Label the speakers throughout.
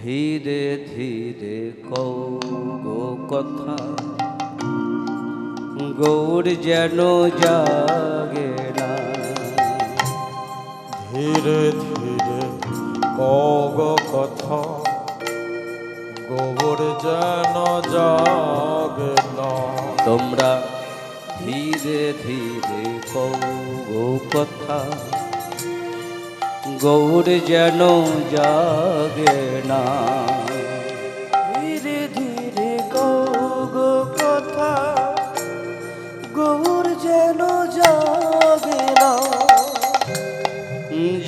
Speaker 1: ধীরে ধীরে কও গো কথা, গৌর যেন জাগে না।
Speaker 2: ধীরে ধীরে কও গো কথা, গৌর যেন জাগে না।
Speaker 1: তোমরা ধীরে ধীরে কও গো কথা, গৌর যেন জাগে না।
Speaker 3: ধীরে ধীরে কও গো কথা, গৌর যেন জাগে না।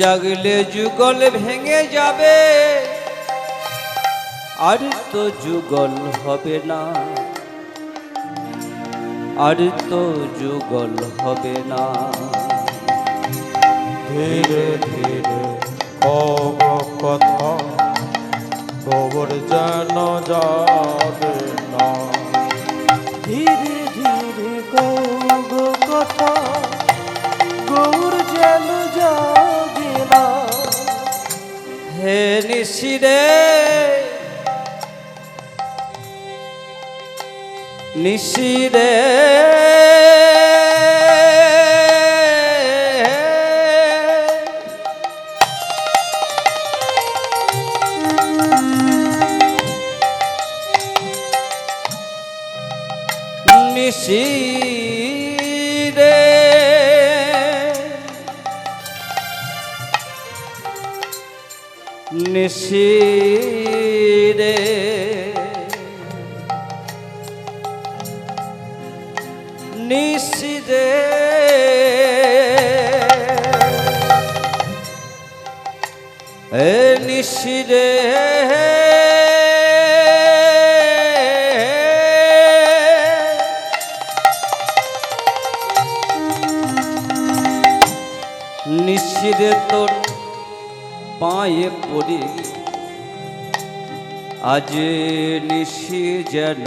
Speaker 1: জাগলে যুগল ভেঙে যাবে, আর তো যুগল হবে না, আর তো যুগল হবে না।
Speaker 2: ধীরে ধীরে কও গো কথা, গৌর যেন জাগে না।
Speaker 3: ধীরে ধীরে কও গো কথা, গৌর যেন জাগে না।
Speaker 1: হে নিশিরে নিশিরে নিশিরে নিশিরে নিশিরে নিশিরে নিশিরে তোর পায়ে পড়ি, আজ নিশি যেন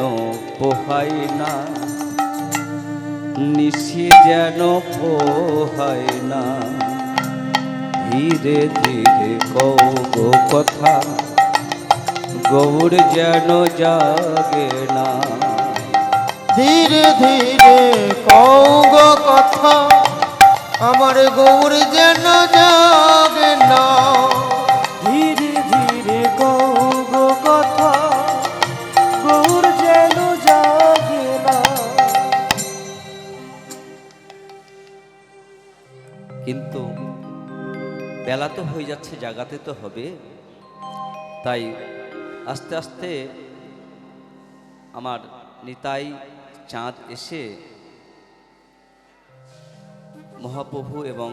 Speaker 1: পোহাই না, নিশি যেন পোহাই না। ধীরে ধীরে কও গো কথা, গৌর যেন জাগে না।
Speaker 3: ধীরে ধীরে কও গো কথা, আমার গৌর যেন জাগে না। ধীরে ধীরে কও গো কথা, গৌর যেন জাগে না।
Speaker 1: কিন্তু বেলা তো হয়ে যাচ্ছে, জাগাতে তো হবে। তাই আস্তে আস্তে আমার নিতাই চাঁদ এসে মহাপ্রভু এবং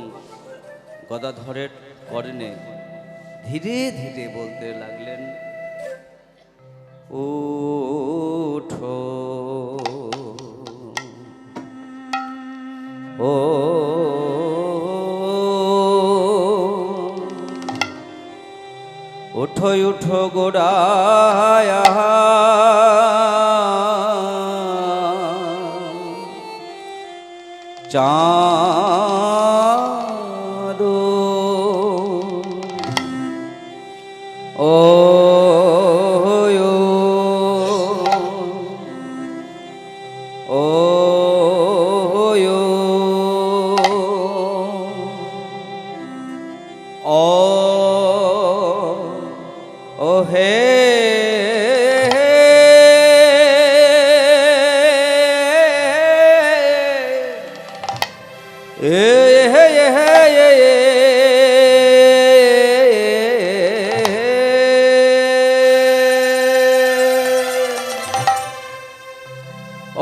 Speaker 1: গদাধরের কর্ণে ধীরে ধীরে বলতে লাগলেন, ওঠো ও উঠো উঠো গোড়ায়া, চাঁদ ও ও ও হে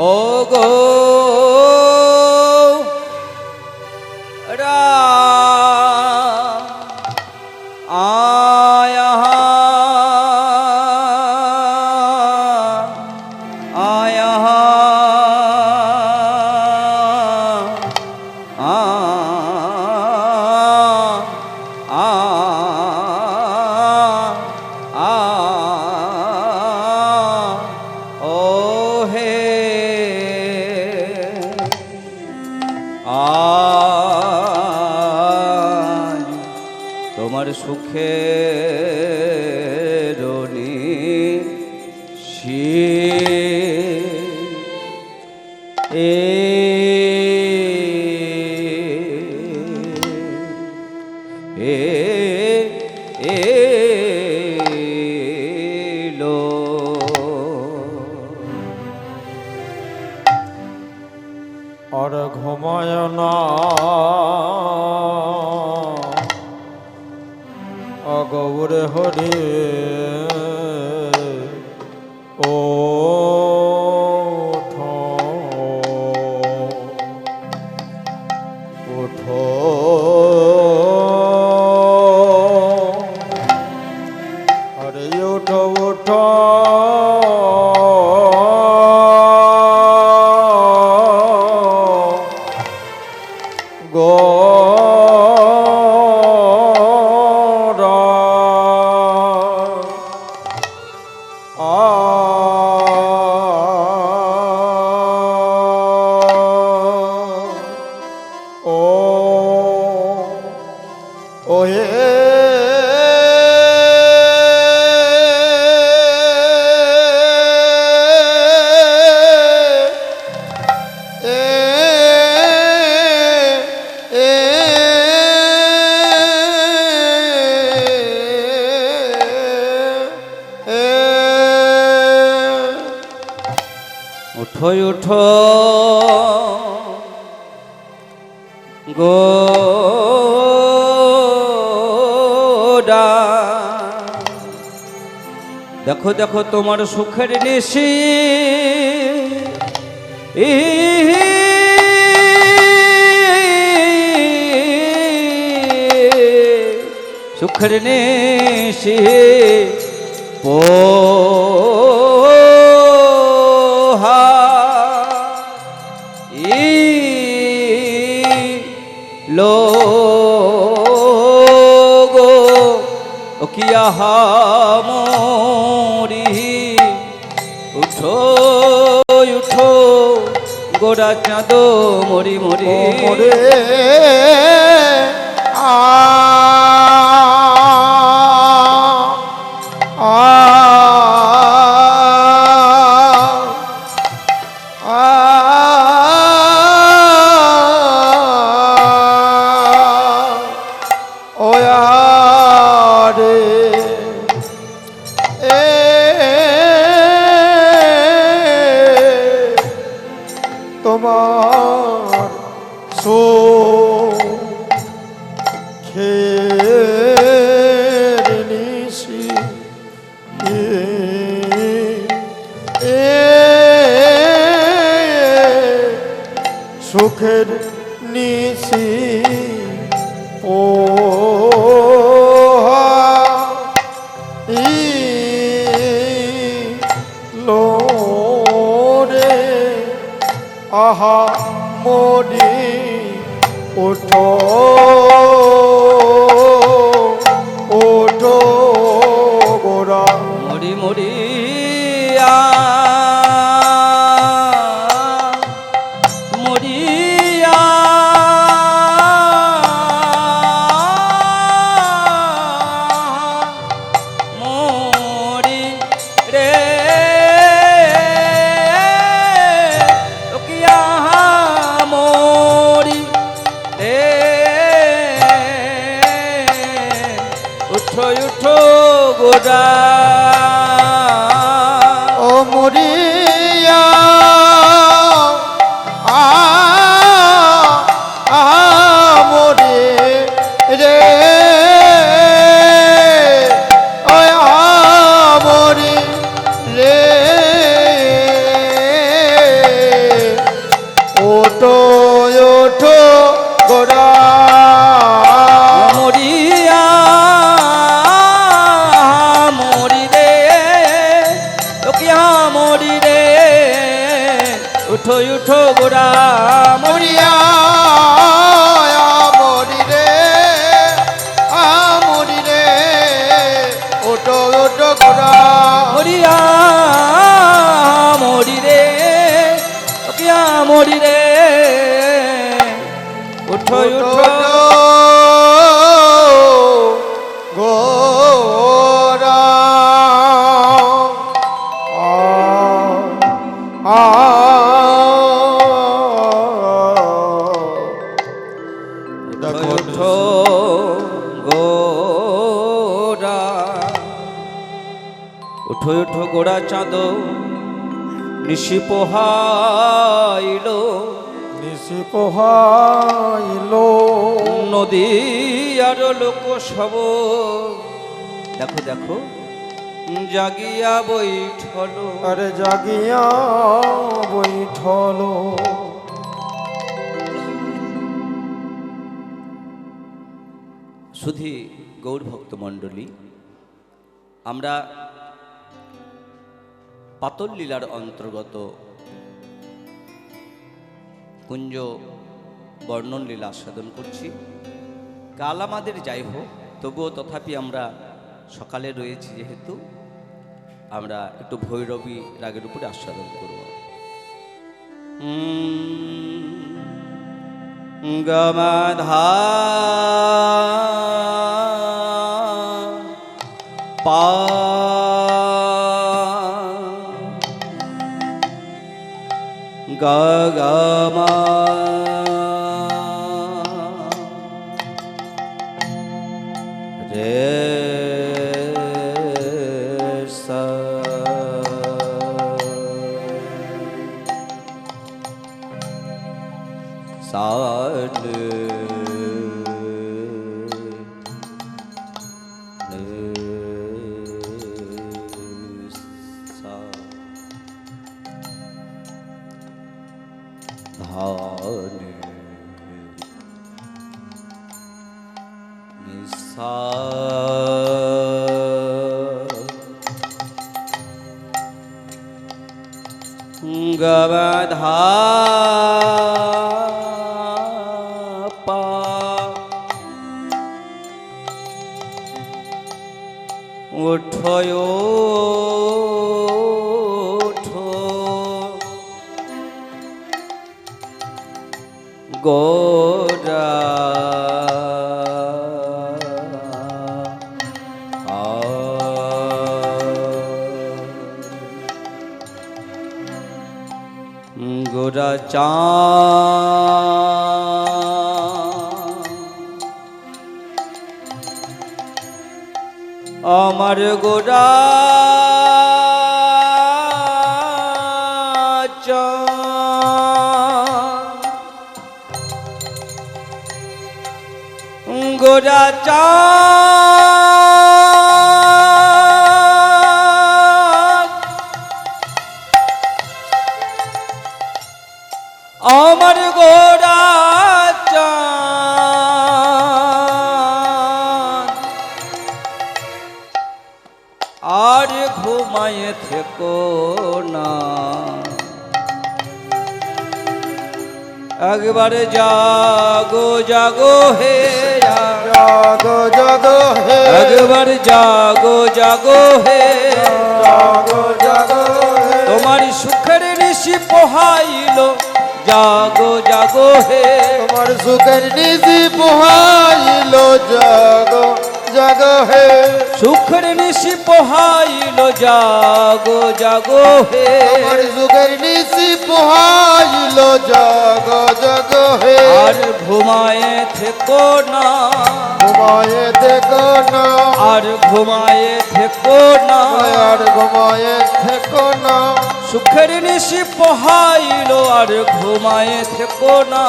Speaker 1: ও গো রা আয়া आया ओ हे তোমার সুখের
Speaker 2: উঠো উঠো
Speaker 1: উঠো উঠো গোডা, দেখো দেখো তোমার সুখের নিশি সুখের নিশি লোগো ও কিয়া মোরি, উঠো উঠো গোড়া চাঁদ মরি মরি
Speaker 3: মোরে আ তোমার সুখের নিশি সুখের নিশি ও লোরে আহা মোরি ওঠো ওঠো গোরা
Speaker 1: মরি মরি মরিয়া মরি রে মরি রে, উঠো উঠো গোদা
Speaker 3: ও মরিয়া মরে রে মরি রে ওঠো ওঠো গোরা
Speaker 1: মরিয়া মরি রে লোকিয়া মরি রে, উঠো উঠো গোরা
Speaker 3: মরিয়া মরি রে মরি রে ওঠো ওঠো গোরা
Speaker 1: মরিয়া মরি রে লোকিয়া মরি রে, উঠো উঠো
Speaker 3: গোরা
Speaker 1: উঠো গোরা, উঠো উঠো গোড়া চাঁদ নিশি পোহাইল,
Speaker 3: নিশি পোহাইল
Speaker 1: নদী আর লোক সব দেখো দেখো জাগিয়া বৈঠল,
Speaker 3: আরে জাগিয়া বৈঠল
Speaker 1: শুধু গৌর ভক্ত মণ্ডলী, আমরা পাতল লীলার অন্তর্গত কুঞ্জ বর্ণন লীলা আস্বাদন করছি। কাল আমাদের যাই হোক, তবুও তথাপি আমরা সকালে রয়েছি যেহেতু আমরা একটু ভৈরবী রাগের উপরে আস্বাদন করব। গমাধা পা গমা রে সা গবধা পা উঠয় ওঠো গোরা গোরা আমার গোরা গোরা আমার গোরা আর ঘুমায়ে থেকো না, একবার জাগো জাগো হে,
Speaker 3: জাগো জাগো হে,
Speaker 1: একবার জাগো জাগো হে,
Speaker 3: জাগো জাগো হে,
Speaker 1: তোমার সুখের ঋষি পোহাইল, জাগো জাগো হে,
Speaker 3: তোমার সুখের নিশি পোহাইল, জাগো জাগো হে,
Speaker 1: সুখের নিশি পোহাইল, জাগো জাগো হে,
Speaker 3: তোমার সুখের নিশি পোহাইল, জাগো জাগো হে,
Speaker 1: আর ঘুমায়ে থেকো না,
Speaker 3: ঘুমায়ে দেখো না,
Speaker 1: আর ঘুমায়ে থেকো না,
Speaker 3: আর ঘুমায়ে থেকো না,
Speaker 1: সুখের নিশি পোহাইল, আর ঘুমায়ে থেকো না,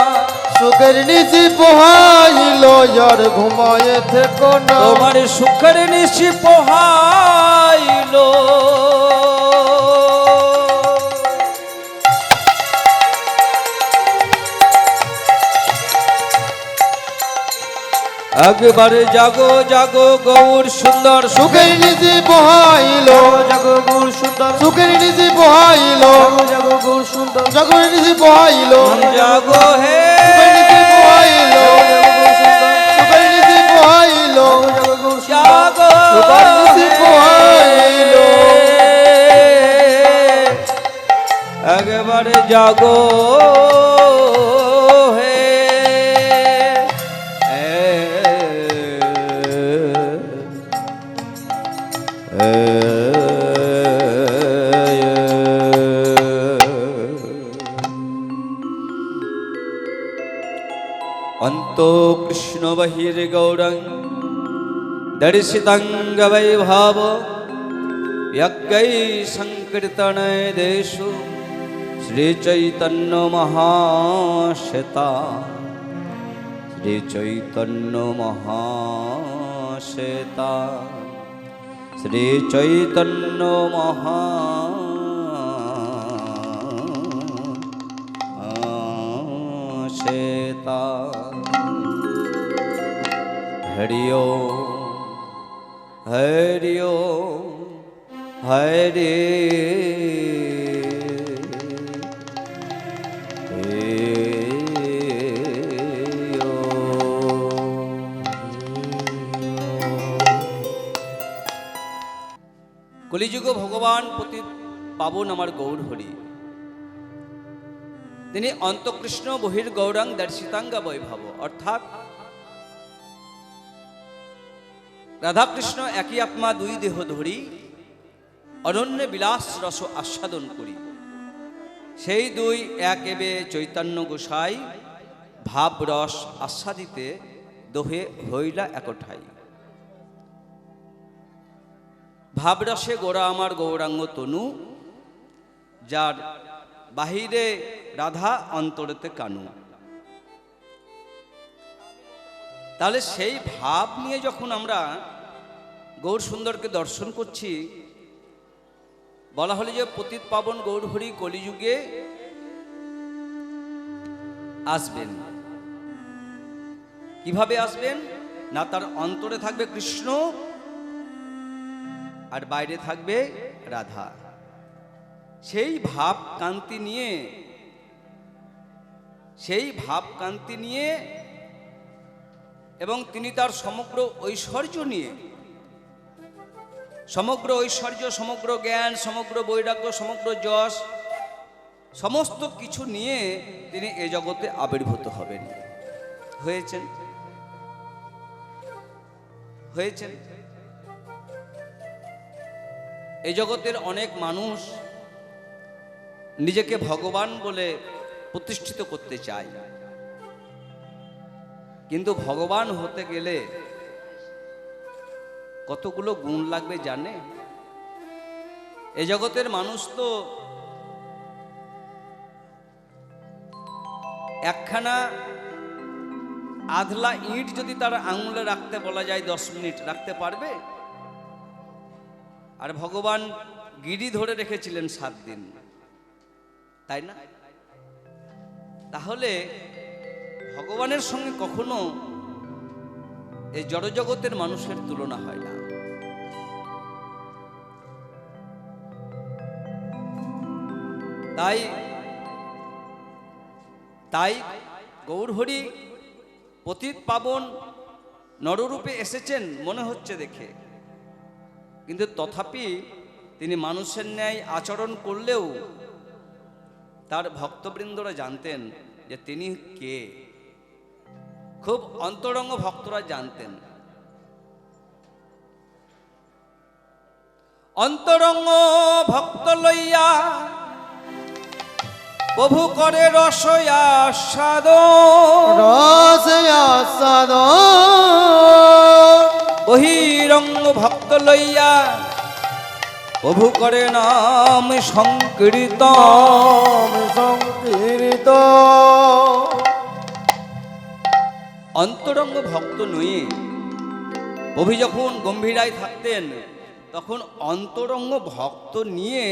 Speaker 3: সুখের নিশি পোহাইল, আর ঘুমায়ে থেকো না,
Speaker 1: তোমার সুখের নিশি পোহাইল, একবার জাগো জাগো গৌর সুন্দর,
Speaker 3: সুখের নিশি পোহাইল,
Speaker 1: জাগো গৌর সুন্দর,
Speaker 3: সুখের নিশি পোহাইল,
Speaker 1: জাগো গৌর সুন্দর,
Speaker 3: জাগো নিশি পোহাইল,
Speaker 1: জাগো হে,
Speaker 3: সুখের নিশি পোহাইল, সুখের নিশি পোহাইল,
Speaker 1: জাগো
Speaker 3: সুখের নিশি পোহাইল,
Speaker 1: একবার জাগো হে, অন্ত কৃষ্ণ বহির গৌরং দর্শিতঙ্গ বৈভাব यज्ञै संकीर्तनै देशु श्री चैतन्य महाश्वेता, श्री चैतन्य महाश्वेता, श्री चैतन्य महाश्वेता। हरि ओम हरि ओम হায় রে কলিযুগ ভগবান প্রতি পাবন আমার গৌর হরি, তিনি অন্তকৃষ্ণ বহির গৌরাং দর্শিতাঙ্গা বৈভব, অর্থাৎ রাধাকৃষ্ণ একই আত্মা দুই দেহ ধরি অনন্য বিলাস রস আস্বাদন করি। সেই দুই এক এবে চৈতন্য গোসাই ভাব রস আস্বাদিতে দোহে হইলা একঠাই। ভাবরসে গোরা আমার গৌরাঙ্গ তনু, যার বাহিরে রাধা অন্তরেতে কানু। তাহলে সেই ভাব নিয়ে যখন আমরা গৌর সুন্দরকে দর্শন করছি, বলা হলো যে পতিত পাবন গৌর হরি কলিযুগে আসবেন। কিভাবে আসবেন? না তার অন্তরে থাকবে কৃষ্ণ আর বাইরে থাকবে রাধা। সেই ভাব কান্তি নিয়ে এবং তিনি তার সমগ্র ঐশ্বর্য নিয়ে, সমগ্র ঐশ্বর্য, সমগ্র জ্ঞান, সমগ্র বৈরাগ্য, সমগ্র যশ, সমস্ত কিছু নিয়ে তিনি এ জগতে আবির্ভূত হবেন। হয়েছেন। এই জগতের অনেক মানুষ নিজেকে ভগবান বলে প্রতিষ্ঠিত করতে চায়, কিন্তু ভগবান হতে গেলে কতগুলো গুণ লাগবে জানে? এই জগতের মানুষ তো একখানা আধলা ইট যদি তার আঙুলে রাখতে বলা যায় 10 মিনিট রাখতে পারবে? আর ভগবান গিরি ধরে রেখেছিলেন 7 দিন, তাই না? তাহলে ভগবানের সঙ্গে কখনো এই জড়জগতের মানুষের তুলনা হয় না। তাই গৌর হরি পতিত পাবন নররূপে এসেছেন মনে হচ্ছে দেখে, কিন্তু তথাপি তিনি মানুষের ন্যায় আচরণ করলেও তার ভক্তবৃন্দরা জানতেন যে তিনি কে। খুব অন্তরঙ্গ ভক্তরা জানতেন। অন্তরঙ্গ ভক্ত লইয়া প্রভু করে রসয়াস্বাদ, বহিরঙ্গ ভক্ত লইয়া প্রভু করে নাম সংকীর্তন। অন্তরঙ্গ ভক্ত নয়ে প্রভু যখন গম্ভীরায় থাকতেন, তখন অন্তরঙ্গ ভক্ত নিয়ে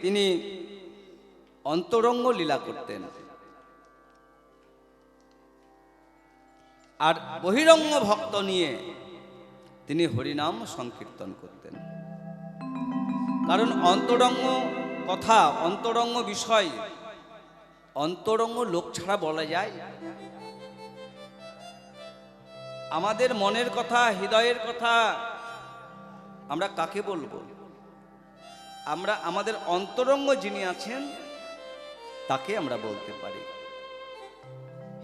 Speaker 1: তিনি অন্তরঙ্গ লীলা করতেন, আর বহিরঙ্গ ভক্ত নিয়ে তিনি হরিনাম সংকীর্তন করতেন। কারণ অন্তরঙ্গ কথা, অন্তরঙ্গ বিষয়, অন্তরঙ্গ লোক ছাড়া বলা যায়? আমাদের মনের কথা, হৃদয়ের কথা আমরা কাকে বলবো? আমরা আমাদের অন্তরঙ্গ যিনি আছেন তাকে আমরা বলতে পারি।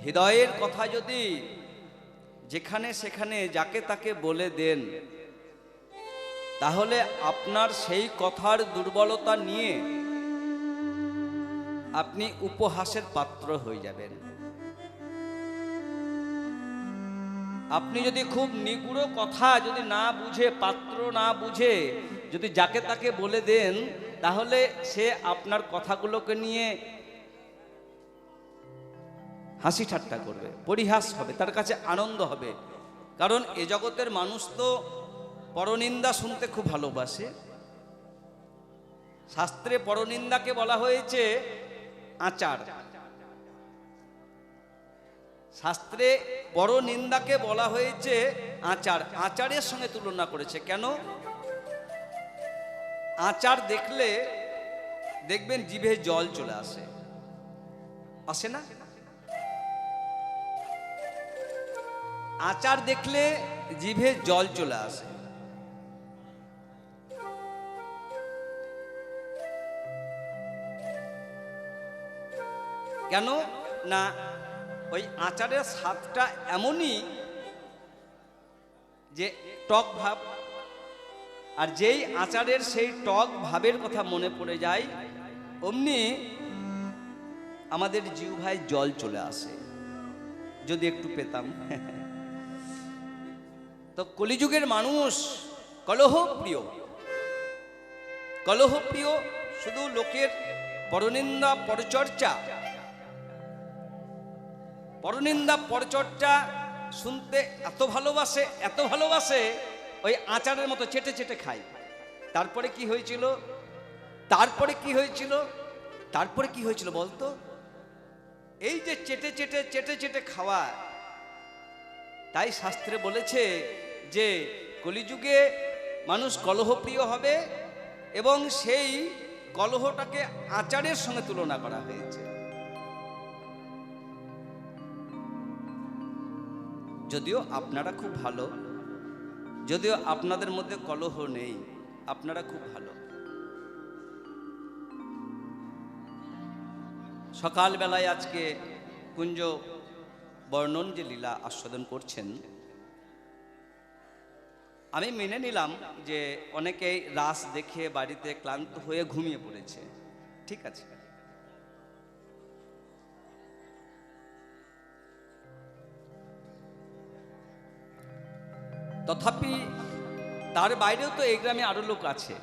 Speaker 1: হৃদয়ের কথা যদি যেখানে সেখানে যাকে তাকে বলে দেন, তাহলে আপনার সেই কথার দুর্বলতা নিয়ে আপনি উপহাসের পাত্র হয়ে যাবেন। আপনি যদি খুব নিগুড় কথা যদি না বুঝে, পাত্র না বুঝে যদি যাকে তাকে বলে দেন, তাহলে সে আপনার কথাগুলোকে নিয়ে হাসি ঠাট্টা করবে, পরিহাস হবে, তার কাছে আনন্দ হবে। কারণ এ জগতের মানুষ তো পরনিন্দা শুনতে খুব ভালোবাসে। শাস্ত্রে পরনিন্দাকে বলা হয়েছে আচার। শাস্ত্রে পরনিন্দাকে বলা হয়েছে আচার, আচারের সঙ্গে তুলনা করেছে। কেন? আচার দেখলে দেখবেন জিভে জল চলে আসে, আসে না? আচার দেখলে জিভে জল চলে আসে। কেন না ওই আচারের স্বাদটা এমনই যে টক ভাব, আর যেই আচারের সেই টক ভাবের কথা মনে পড়ে যায় অমনি আমাদের জিহ্বায় জল চলে আসে, যদি একটু পেতাম। তো কলিযুগের মানুষ কলহপ্রিয়, কলহপ্রিয়, শুধু লোকের পরনিন্দা পরচর্চা, পরনিন্দা পরচর্চা শুনতে এত ভালোবাসে, এত ভালোবাসে, ওই আচারের মতো চেটে চেটে খায়। তারপরে কি হয়েছিল? তারপরে কি হয়েছিল? তারপরে কি হয়েছিল বলতো? এই যে চেটে চেটে চেটে চেটে খাওয়া, তাই শাস্ত্রে বলেছে যে কলিযুগে মানুষ কলহপ্রিয় হবে এবং সেই কলহটাকে আচারের সঙ্গে তুলনা করা হয়েছে। যদিও আপনারা খুব ভালো, যদিও আপনাদের মধ্যে কলহ নেই, আপনারা খুব ভালো। সকালবেলায় আজকে কুঞ্জ বর্ণন যে লীলা আস্বাদন করছেন, আমি মেনে নিলাম যে অনেকেই রাস দেখে বাড়িতে ক্লান্ত হয়ে ঘুমিয়ে পড়েছে, ঠিক আছে। তথাপি তার বাইরেও তো এই গ্রামে আরো লোক আছে,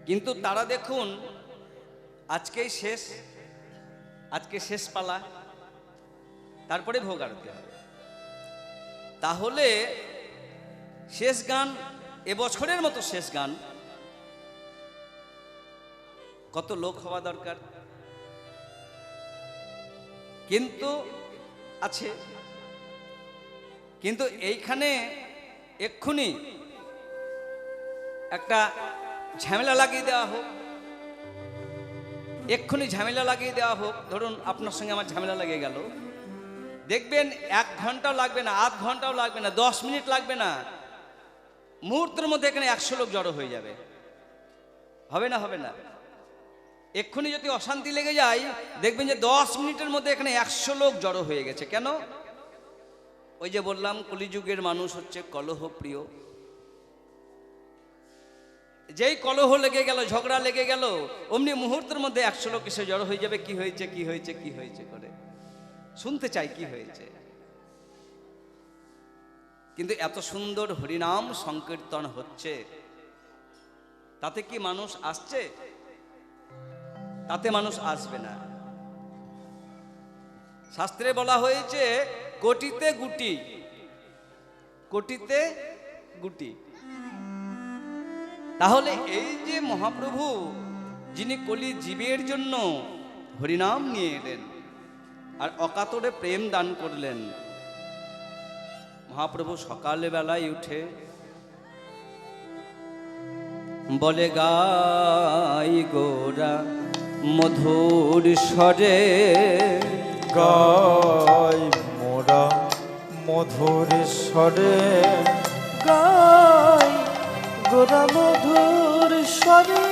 Speaker 1: কিন্তু তারা দেখুন আজকেই শেষ, আজকে শেষ পালা, তারপরে ভোগ আরতি হবে। তাহলে শেষ গান, এবছরের মতো শেষ গান, কত লোক হওয়া দরকার, কিন্তু আছে। কিন্তু এইখানে এক্ষুনি একটা ঝামেলা লাগিয়ে দেওয়া হোক, এক্ষুনি ঝামেলা লাগিয়ে দেওয়া হোক। ধরুন আপনার সঙ্গে আমার ঝামেলা লেগে গেল, দেখবেন 1 ঘন্টাও লাগবে না, আধ ঘন্টাও লাগবে না, 10 মিনিট লাগবে না, মুহূর্তের মধ্যে এখানে 100 লোক জড়ো হয়ে যাবে। হবে না? হবে না? এক্ষুনি যদি অশান্তি লেগে যায়, দেখবেন যে 10 মিনিটের মধ্যে এখানে 100 লোক জড়ো হয়ে গেছে। কেন? ওই যে বললাম কলিযুগের মানুষ হচ্ছে কলহপ্রিয়। যেই কলহ লেগে গেল, ঝগড়া লেগে গেল, অমনি মুহূর্তের মধ্যে 100 লোক এসে জড়ো হয়ে যাবে। কি হয়েছে, কি হয়েছে, কি হয়েছে করে শুনতে চাই কি হয়েছে। কিন্তু এত সুন্দর হরিনাম সংকীর্তন হচ্ছে, তাতে কি মানুষ আসছে? তাতে মানুষ আসবে না। শাস্ত্রে বলা হয়েছে কোটিতে গুটি, কোটিতে গুটি। তাহলে এই যে মহাপ্রভু যিনি কলি জীবের জন্য হরিনাম নিয়ে এলেন আর অকাতরে প্রেম দান করলেন, মহাপ্রভু সকালবেলায় উঠে বলে গাই গোরা মধুর স্বরে,
Speaker 2: গাই মোরা মধুর স্বরে, গাই গোরা মধুর স্বরে।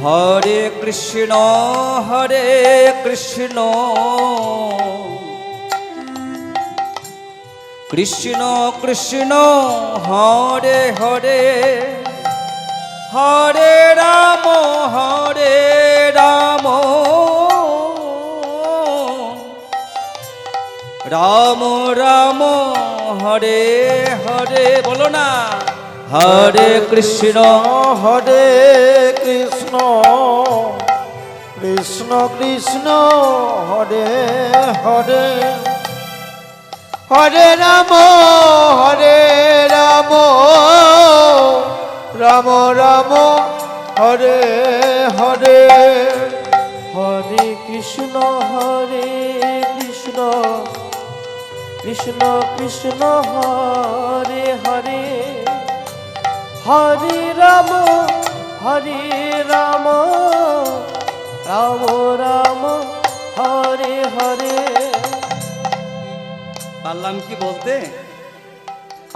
Speaker 1: হরে কৃষ্ণ হরে কৃষ্ণ কৃষ্ণ কৃষ্ণ হরে হরে, হরে রাম রাম রাম হরে হরে। বলো না, হরে কৃষ্ণ
Speaker 2: হরে কৃষ্ণ কৃষ্ণ কৃষ্ণ হরে হরে, হরে রাম রাম রাম হরে হরে, হরে কৃষ্ণ কৃষ্ণ কৃষ্ণ হরে হরে, হরে রাম হরে রাম রাম রাম হরে হরে।
Speaker 1: পারলাম কি বলতে?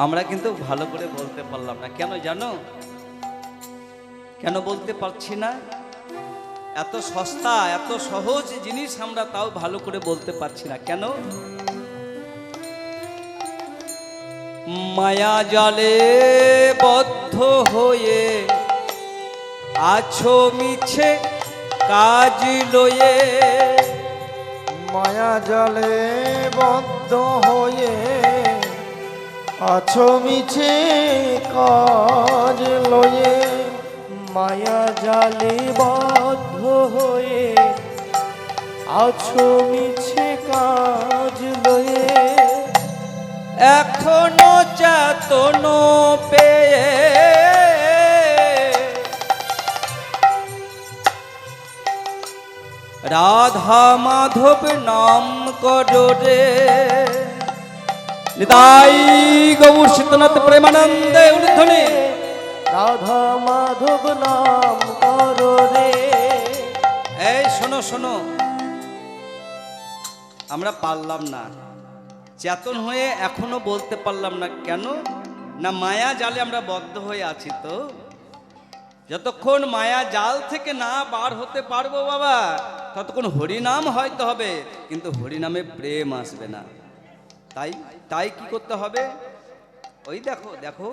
Speaker 1: আমরা কিন্তু ভালো করে বলতে পারলাম না। কেন জানো? কেন বলতে পারছি না? এত সস্তা এত সহজ জিনিস আমরা তাও ভালো করে বলতে পারছি না। কেন? মায়া জালে বদ্ধ হয়ে আছো মিছে কাজ লয়ে।
Speaker 2: মায়া জালে বদ্ধ হয়ে আছো মিছে কাজ লয়ে। মায়া জালে বদ্ধ হয়ে আছো মিছে কাজ লয়ে।
Speaker 1: এখনো চেতন পেয়ে রাধা মাধব নাম করো রে। নিতাই গৌর শীতনাথ প্রেমানন্দে উল্লেখনে
Speaker 2: রাধা মাধব নাম করো রে।
Speaker 1: এই শোনো শোনো, আমরা পারলাম না, চেতন হয়ে এখনো বলতে পারলাম না। কেন না? মায়া জালে আমরা বদ্ধ হয়ে আছি। তো যতক্ষণ মায়া জাল থেকে না বার হতে পারবো বাবা, ততক্ষণ হরিনাম হয়তো হবে, কিন্তু হরিনামে প্রেম আসবে না। তাই তাই কি করতে হবে? ওই দেখো দেখো,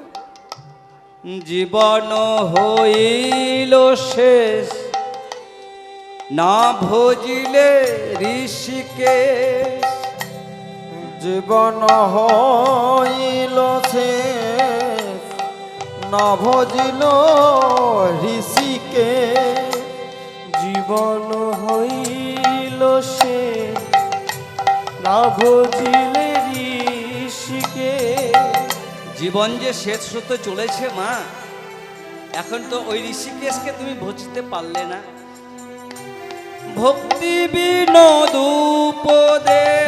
Speaker 1: জীবন হইল শেষ না ভজিলে ঋষিকেশ।
Speaker 2: জীবন হইল শেষ না ভজিল ঋষিকে। জীবন হইল শেষ না ভজিলে ঋষিকে।
Speaker 1: জীবন যে শেষ হতে চলেছে মা, এখন তো ওই ঋষিকেশকে তুমি ভজতে পারলে না। ভক্তি বিনোদ উপদেশ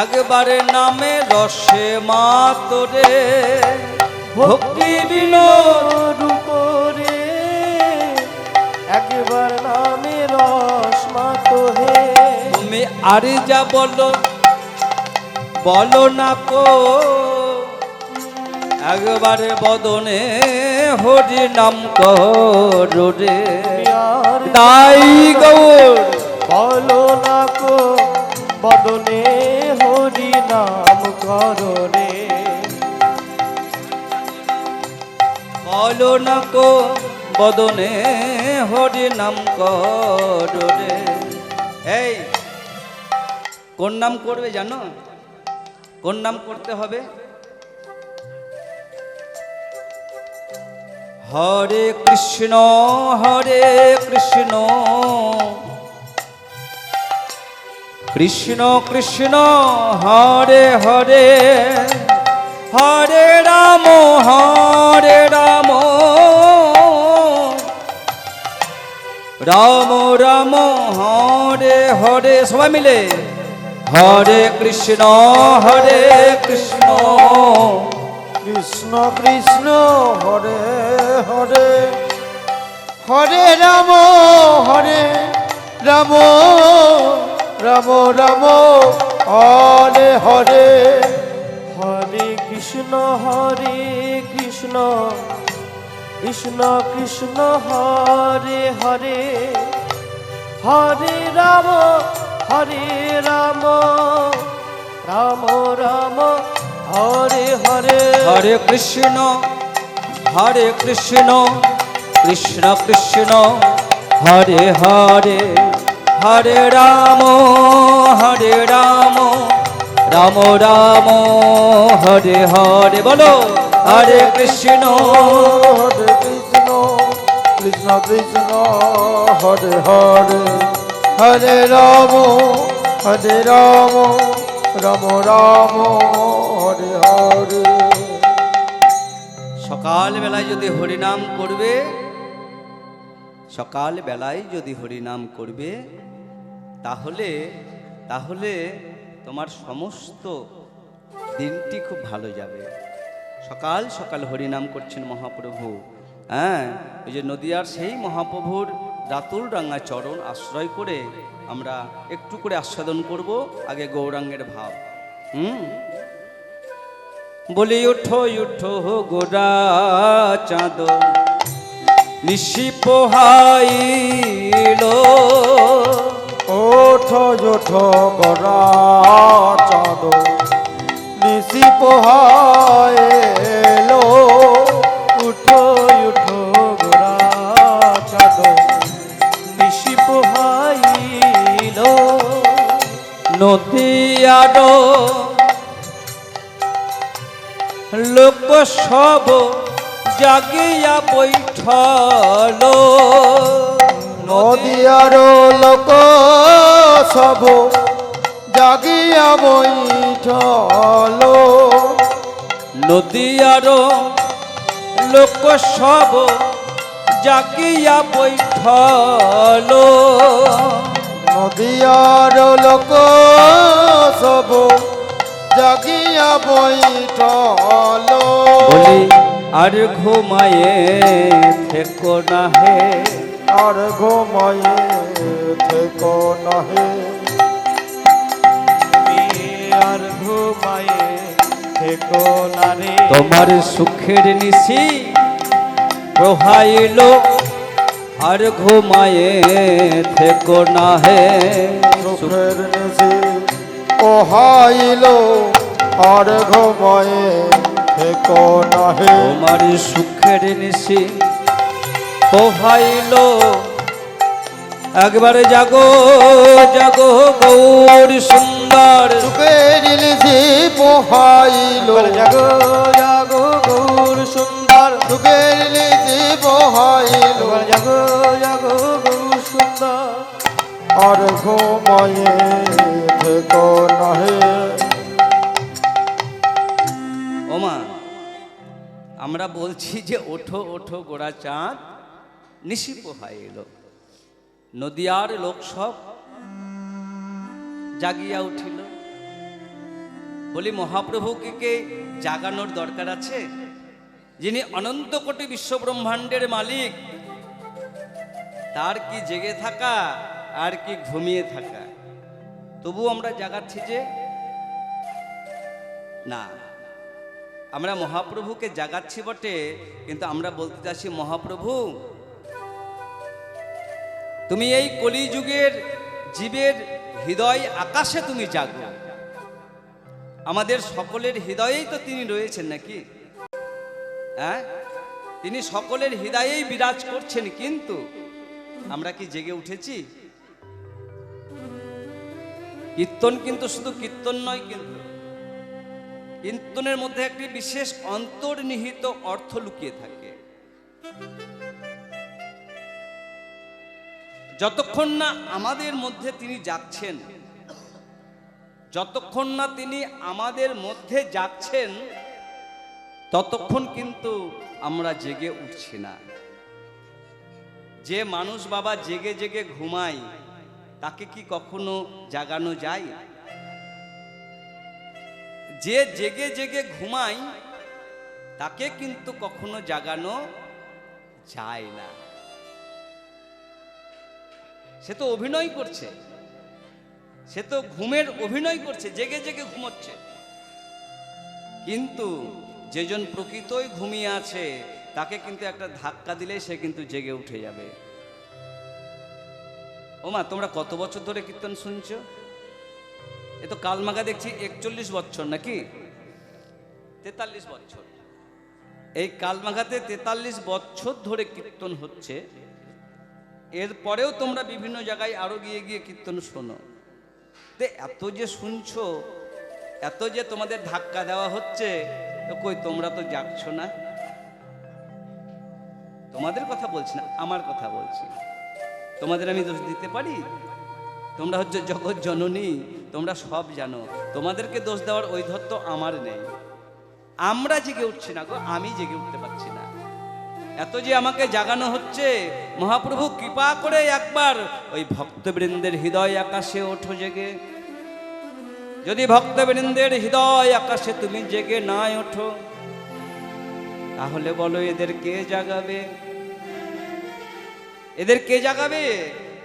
Speaker 1: একবারে নামে রসে মাতরে। ভক্তি বিনোদ
Speaker 2: করে একবার নামে রস মাতো হে।
Speaker 1: তুমি আর যা বলো বলো না কো, একবারে বদনে হরি নাম করো রে। তাই গৌর
Speaker 2: বলো না কো বদনে হরি নাম করো রে।
Speaker 1: বলো না কো বদনে হরি নাম করো রে। এই কোন নাম করবে জানো? কোন নাম করতে হবে? হরে কৃষ্ণ কৃষ্ণ কৃষ্ণ হরে হরে, হরে রাম রাম রাম হরে হরে। সবাই মিলে হরে কৃষ্ণ কৃষ্ণ
Speaker 2: কৃষ্ণ কৃষ্ণ হরে হরে। হরে রাম রাম রাম রাম হরে হরে। হরে কৃষ্ণ কৃষ্ণ কৃষ্ণ হরে হরে। হরে রাম রাম রাম হরে হরে।
Speaker 1: হরে কৃষ্ণ কৃষ্ণ কৃষ্ণ হরে হরে। হরে রাম রাম রাম হরে হরে। বলো হরে কৃষ্ণ
Speaker 2: কৃষ্ণ কৃষ্ণ হরে হরে। হরে রাম রাম রাম হরে হরে।
Speaker 1: সকাল বেলায় যদি হরিনাম করবে, সকাল বেলায় যদি হরিনাম করবে, তাহলে তাহলে তোমার সমস্ত দিনটি খুব ভালো যাবে। সকাল সকাল হরিনাম করছেন মহাপ্রভু। হ্যাঁ, ওই যে নদিয়ার সেই মহাপ্রভুর রাতুল রাঙা চরণ আশ্রয় করে আমরা একটু করে আস্বাদন করব আগে গৌরাঙ্গের ভাব। বলি উঠো উঠো গোরা চাঁদ নিশি পোহাইল,
Speaker 2: ওঠো ওঠো গোরা চাঁদ নিশি পোহাইলো, উঠো উঠো গোরা চাঁদ নিশি পোহাইলো,
Speaker 1: নদিয়ার লোক সব জাগিয়া বৈঠল,
Speaker 2: নদিয়ার লোক সব জাগিয়া বৈঠল,
Speaker 1: নদিয়ার লোক সব জাগিয়া বৈঠল,
Speaker 2: নদিয়ার লোক সব জাগিয়া বৈঠল,
Speaker 1: বলি আর ঘুমায়ে থেকো না হে,
Speaker 2: আর ঘুমায়ে থেকো নহে, আর ঘুমায়ে থেকো না রে,
Speaker 1: তোমার সুখের নিশি প্রহাইল, আর ঘুমায়ে থেকো না হে,
Speaker 2: সুখের নিশি পোহাইল, আর ঘুমায়ে থেকো নহে,
Speaker 1: তোমার সুখের নিশি পোহাইল, একবারে জাগো জাগো গৌর সুন্দর,
Speaker 2: সুখের নিশি পোহাইল, জাগো জাগো গৌর সুন্দর, সুখের নিশি পোহাইল, জাগো জাগো গৌর সুন্দর, আর ঘুমায়ে থেকো নহে।
Speaker 1: ওমা আমরা বলছি যে ওঠো ওঠো গোরা চাঁদ নিশি পোহাইল, নদিয়ার লোক সব জাগিয়া উঠিল। বলি মহাপ্রভুকে কে জাগানোর দরকার আছে? যিনি অনন্ত কোটি বিশ্বব্রহ্মাণ্ডের মালিক, তার কি জেগে থাকা আর কি ঘুমিয়ে থাকা? তবু আমরা জাগাচ্ছি যে না, আমরা মহাপ্রভুকে জাগাচ্ছি বটে, কিন্তু আমরা বলতে চাচ্ছি মহাপ্রভু তুমি এই কলিযুগের জীবের হৃদয় আকাশে তুমি জাগো। আমাদের সকলের হৃদয়েই তো তিনি রয়েছেন নাকি? হ্যাঁ, তিনি সকলের হৃদয়েই বিরাজ করছেন, কিন্তু আমরা কি জেগে উঠেছি? কীর্তন কিন্তু শুধু কীর্তন নয়, কিন্তু কীর্তনের মধ্যে একটি বিশেষ অন্তর্নিহিত অর্থ লুকিয়ে থাকে। যতক্ষণ না আমাদের মধ্যে তিনি জাগছেন, যতক্ষণ না তিনি আমাদের মধ্যে জাগছেন, ততক্ষণ কিন্তু আমরা জেগে উঠছি না। যে মানুষ বাবা জেগে জেগে ঘুমায়, তাকে কি কখনো জাগানো যায়? যে জেগে জেগে ঘুমায় তাকে কিন্তু কখনো জাগানো যায় না। সে তো অভিনয় করছে, সে তো ঘুমের অভিনয় করছে, জেগে জেগে ঘুমোচ্ছে। কিন্তু যেজন প্রকৃতই ঘুমিয়ে আছে, তাকে কিন্তু একটা ধাক্কা দিলে সে কিন্তু জেগে উঠে যাবে। ওমা তোমরা কত বছর ধরে কীর্তন শুনছো? এ তো কালমাগা দেখছি 41 বছর নাকি 43 বছর। এই কালমাগাতে 43 বছর ধরে কীর্তন হচ্ছে। এরপরেও তোমরা বিভিন্ন জায়গায় আরো গিয়ে গিয়ে কীর্তন শোনো। তে এত যে শুনছো, এত যে তোমাদের ধাক্কা দেওয়া হচ্ছে, তো কই তোমরা তো জাগছো না। তোমাদের কথা বলছি না, আমার কথা বলছি। তোমাদের আমি দোষ দিতে পারি? তোমরা হচ্ছে জগৎ জননী, তোমরা সব জানো। তোমাদেরকে দোষ দেওয়ার ঐধত্য আমার নেই। আমরা জেগে উঠছি না গো, আমি জেগে উঠতে পারছি না। এত যে আমাকে জাগানো হচ্ছে, মহাপ্রভু কৃপা করে একবার ওই ভক্তবৃন্দের হৃদয় আকাশে ওঠো জেগে। যদি ভক্তবৃন্দের হৃদয় আকাশে তুমি জেগে না ওঠো, তাহলে বলো এদের কে জাগাবে? এদের কে জাগাবে?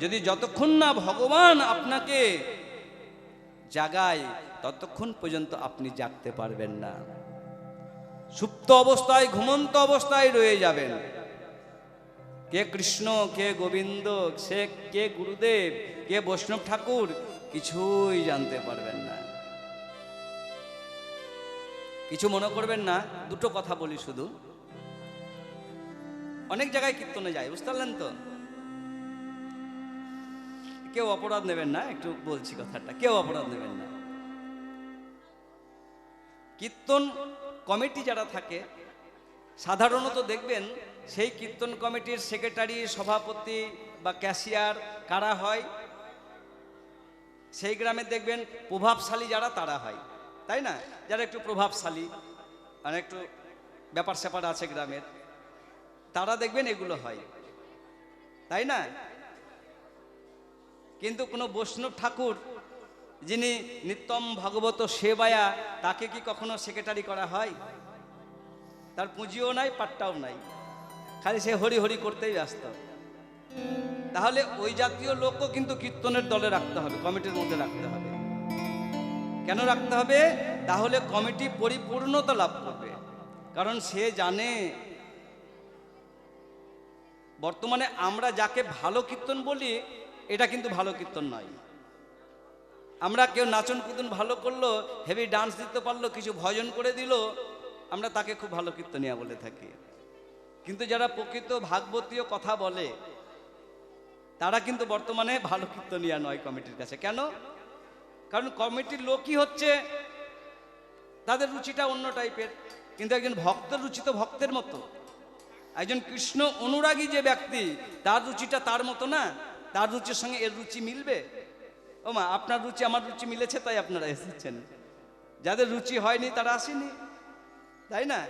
Speaker 1: যদি যতক্ষণ না ভগবান আপনাকে জাগায়, ততক্ষণ পর্যন্ত আপনি জাগতে পারবেন না। সুপ্ত অবস্থায়, ঘুমন্ত অবস্থায় রয়ে যাবেন। কে কৃষ্ণ, কে গোবিন্দ, সে কে গুরুদেব, কে বৈষ্ণব ঠাকুর, কিছুই জানতে পারবেন না। কিছু মনে করবেন না, দুটো কথা বলি শুধু। অনেক জায়গায় কীর্তনে যায়, বুঝতে পারলেন তো? কেউ অপরাধ নেবেন না, একটু বলছি কথাটা, কেউ অপরাধ নেবেন না। কীর্তন কমিটি যারা থাকে, সাধারণত দেখবেন সেই কীর্তন কমিটির সেক্রেটারি, সভাপতি বা ক্যাশিয়ার কারা হয়? সেই গ্রামে দেখবেন প্রভাবশালী যারা, তারা হয়, তাই না? যারা একটু প্রভাবশালী, আর একটু ব্যাপার স্যাপার আছে গ্রামের, তারা দেখবেন এগুলো হয়, তাই না? কিন্তু কোনো বৈষ্ণব ঠাকুর যিনি নিত্যম ভগবত সেবায়া, তাকে কি কখনো সেক্রেটারি করা হয়? তার পুঁজিও নাই, পাট্টাও নাই, খালি সে হরি হরি করতেই ব্যস্ত। তাহলে ওই জাতীয় লোকও কিন্তু কীর্তনের দলে রাখতে হবে, কমিটির মধ্যে রাখতে হবে। কেন রাখতে হবে? তাহলে কমিটি পরিপূর্ণতা লাভ করবে। কারণ সে জানে বর্তমানে আমরা যাকে ভালো কীর্তন বলি, এটা কিন্তু ভালো কীর্তন নয়। আমরা কেউ নাচন কুদন ভালো করলো, হেভি ডান্স দিতে পারলো, কিছু ভজন করে দিল, আমরা তাকে খুব ভালো কীর্তনিয়া বলে থাকি। কিন্তু যারা প্রকৃত ভাগবতীয় কথা বলে, তারা কিন্তু বর্তমানে ভালো কীর্তনিয়া নয় কমিটির কাছে। কেন? কারণ কমিটির লোকই হচ্ছে, তাদের রুচিটা অন্য টাইপের। কিন্তু একজন ভক্তের রুচি তো ভক্তের মতো। একজন কৃষ্ণ অনুরাগী যে ব্যক্তি, তার রুচিটা তার মতো না। তার রুচির সঙ্গে এর রুচি মিলবে? ও মা, আপনার রুচি আমার রুচি মিলেছে, তাই আপনারা এসেছেন। যাদের রুচি হয়নি তারা আসেনি, তাই না?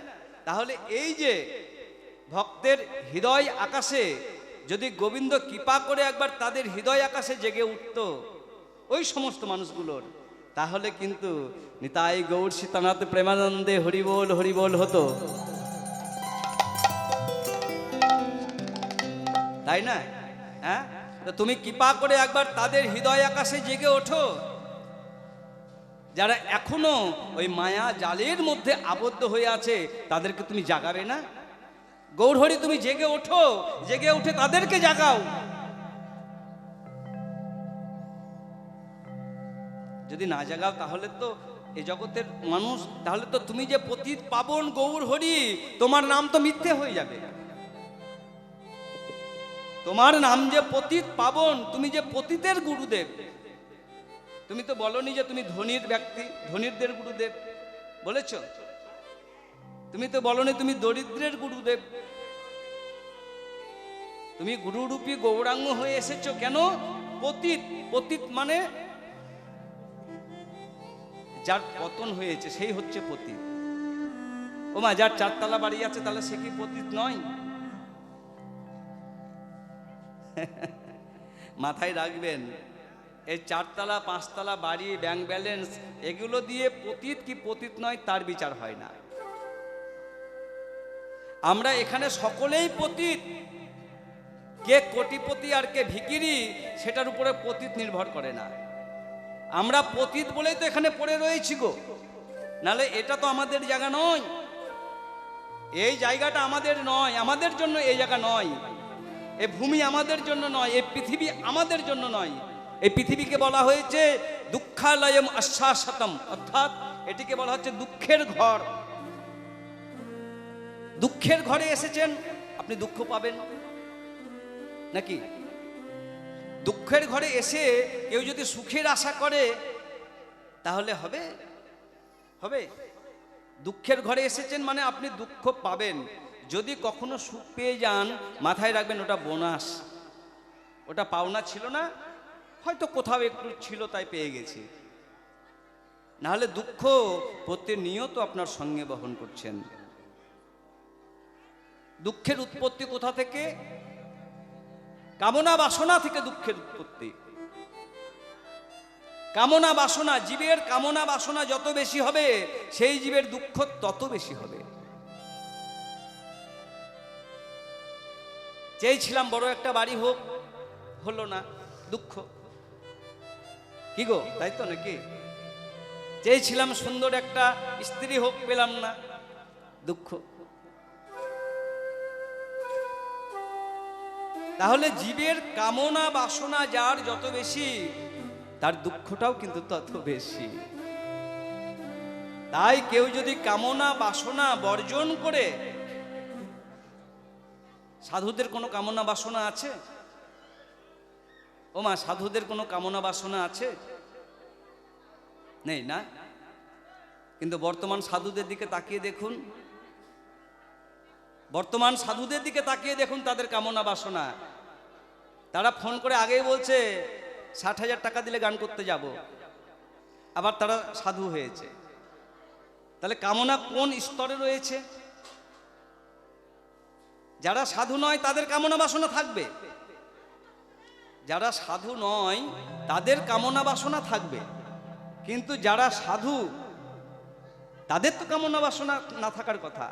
Speaker 1: তাহলে এই যে ভক্তের হৃদয় আকাশে যদি গোবিন্দ কৃপা করে একবার তাদের হৃদয় আকাশে জেগে উঠত ওই সমস্ত মানুষগুলোর, তাহলে কিন্তু নিতাই গৌর সীতানাথ প্রেমানন্দে হরিবোল হরিবোল হতো, তাই না? হ্যাঁ, তো তুমি কৃপা করে একবার তাদের হৃদয় আকাশে জেগে ওঠো। যারা এখনো ওই মায়া জালের মধ্যে আবদ্ধ হয়ে আছে, তাদেরকে তুমি জাগাবে না? গৌরহরি, তুমি জেগে ওঠো, জেগে উঠে তাদেরকে জাগাও। যদি না জাগাও, তাহলে তো এই জগতের মানুষ, তাহলে তো তুমি যে পতিত পাবন গৌরহরি, তোমার নাম তো মিথ্যে হয়ে যাবে। তোমার নাম যে পতিত পাবন, তুমি যে পতিতের গুরুদেব। তুমি তো বলনি যে তুমি ধনীর ব্যক্তি, ধনীরদের গুরুদেব বলেছ। তুমি তো বলনি তুমি দরিদ্রের গুরুদেব। তুমি গুরুরূপী গৌরাঙ্গ হয়ে এসেছো। কেন? পতিত। পতিত মানে যার পতন হয়েছে সেই হচ্ছে পতিত। ও মা, যার চারতলা বাড়ি আছে, তাহলে সে কি পতিত নয়? মাথায় রাখবেন, এই চারতলা পাঁচতলা বাড়ি, ব্যাংক ব্যালেন্স, এগুলো দিয়ে পতিত কি পতিত নয় তার বিচার হয় না। আমরা এখানে সকলেই পতিত। কে কোটিপতি আর কে ভিখিরি, সেটার উপরে পতিত নির্ভর করে না। আমরা পতিত বলেই তো এখানে পড়ে রয়েছি গো, নাহলে এটা তো আমাদের জায়গা নয়। এই জায়গাটা আমাদের নয়, আমাদের জন্য এই জায়গা নয়। এই ভূমি আমাদের জন্য নয়, এই পৃথিবী আমাদের জন্য নয়। এই পৃথিবীকে বলা হয়েছে দুঃখালয়ম আশ্বাসতম, অর্থাৎ এটিকে বলা হচ্ছে দুঃখের ঘর। দুঃখের ঘরে এসেছেন, আপনি দুঃখ পাবেন নাকি? দুঃখের ঘরে এসে কেউ যদি সুখের আশা করে, তাহলে হবে? হবে? দুঃখের ঘরে এসেছেন মানে আপনি দুঃখ পাবেন। যদি কখনো সুখ পেয়ে যান, মাথায় রাখবেন ওটা বোনাস, ওটা পাওনা ছিল না, হয়তো কোথাও একটু ছিল তাই পেয়ে গেছি। নাহলে দুঃখ প্রতিনিয়ত আপনার সঙ্গে বহন করছেন। দুঃখের উৎপত্তি কোথা থেকে? কামনা বাসনা থেকে দুঃখের উৎপত্তি। কামনা বাসনা, জীবের কামনা বাসনা যত বেশি হবে সেই জীবের দুঃখ তত বেশি হবে। চেয়েছিলাম বড় একটা বাড়ি হোক, হলো না, দুঃখ। কি গো, তাই তো নাকি? চেয়েছিলাম সুন্দর একটা স্ত্রী হোক, পেলাম না, দুঃখ। তাহলে জীবের কামনা বাসনা যার যত বেশি, তার দুঃখটাও কিন্তু তত বেশি। তাই কেউ যদি কামনা বাসনা বর্জন করে, সাধুদের কোনো কামনা বাসনা আছে? ও মা, সাধুদের কোনো কামনা বাসনা আছে? নেই না? কিন্তু বর্তমান সাধুদের দিকে তাকিয়ে দেখুন, বর্তমান সাধুদের দিকে তাকিয়ে দেখুন তাদের কামনা বাসনা। তারা ফোন করে আগেই বলছে 60,000 টাকা দিলে গান করতে যাব, আবার তারা সাধু হয়েছে। তাহলে কামনা কোন স্তরে রয়েছে? যারা সাধু নয় তাদের কামনা বাসনা থাকবে, যারা সাধু নয় তাদের কামনা বাসনা থাকবে। কিন্তু যারা সাধু তাদের তো কামনা বাসনা না থাকার কথা।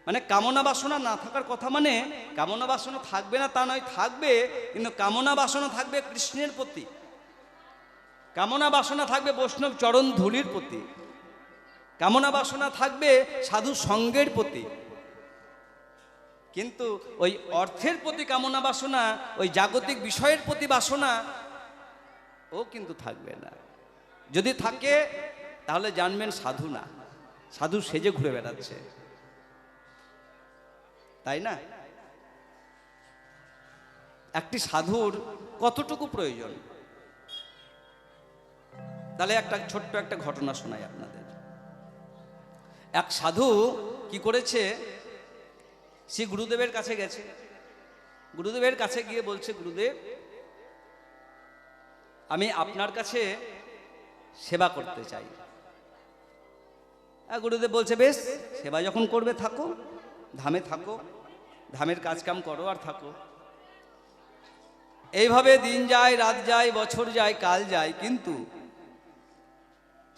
Speaker 1: মানে কামনা বাসনা না থাকার কথা মানে কামনা বাসনা থাকবে না তা নয়, থাকবে, কিন্তু কামনা বাসনা থাকবে কৃষ্ণের প্রতি, কামনা বাসনা থাকবে বৈষ্ণব চরণ ধূলির প্রতি, কামনা বাসনা থাকবে সাধু সঙ্গের প্রতি। কিন্তু ওই অর্থের প্রতি কামনা বাসনা, ওই জাগতিক বিষয়ের প্রতি বাসনা ও কিন্তু থাকবে না। যদি থাকে তাহলে জানবেন সাধু না, সাধু সেজে ঘুরে বেড়াচ্ছে, তাই না? একটি সাধুর কতটুকু প্রয়োজন? তাহলে একটা ছোট্ট একটা ঘটনা শোনাই আপনাদের। এক সাধু কি করেছে, সে গুরুদেবের কাছে গেছে। গুরুদেবের কাছে গিয়ে বলছে, গুরুদেব, আমি আপনার কাছে সেবা করতে চাই। গুরুদেব বলছে, বেশ, সেবা যখন করবে থাকো, ধামে থাকো, ধামের কাজকাম করো আর থাকো। এইভাবে দিন যায়, রাত যায়, বছর যায়, কাল যায়। কিন্তু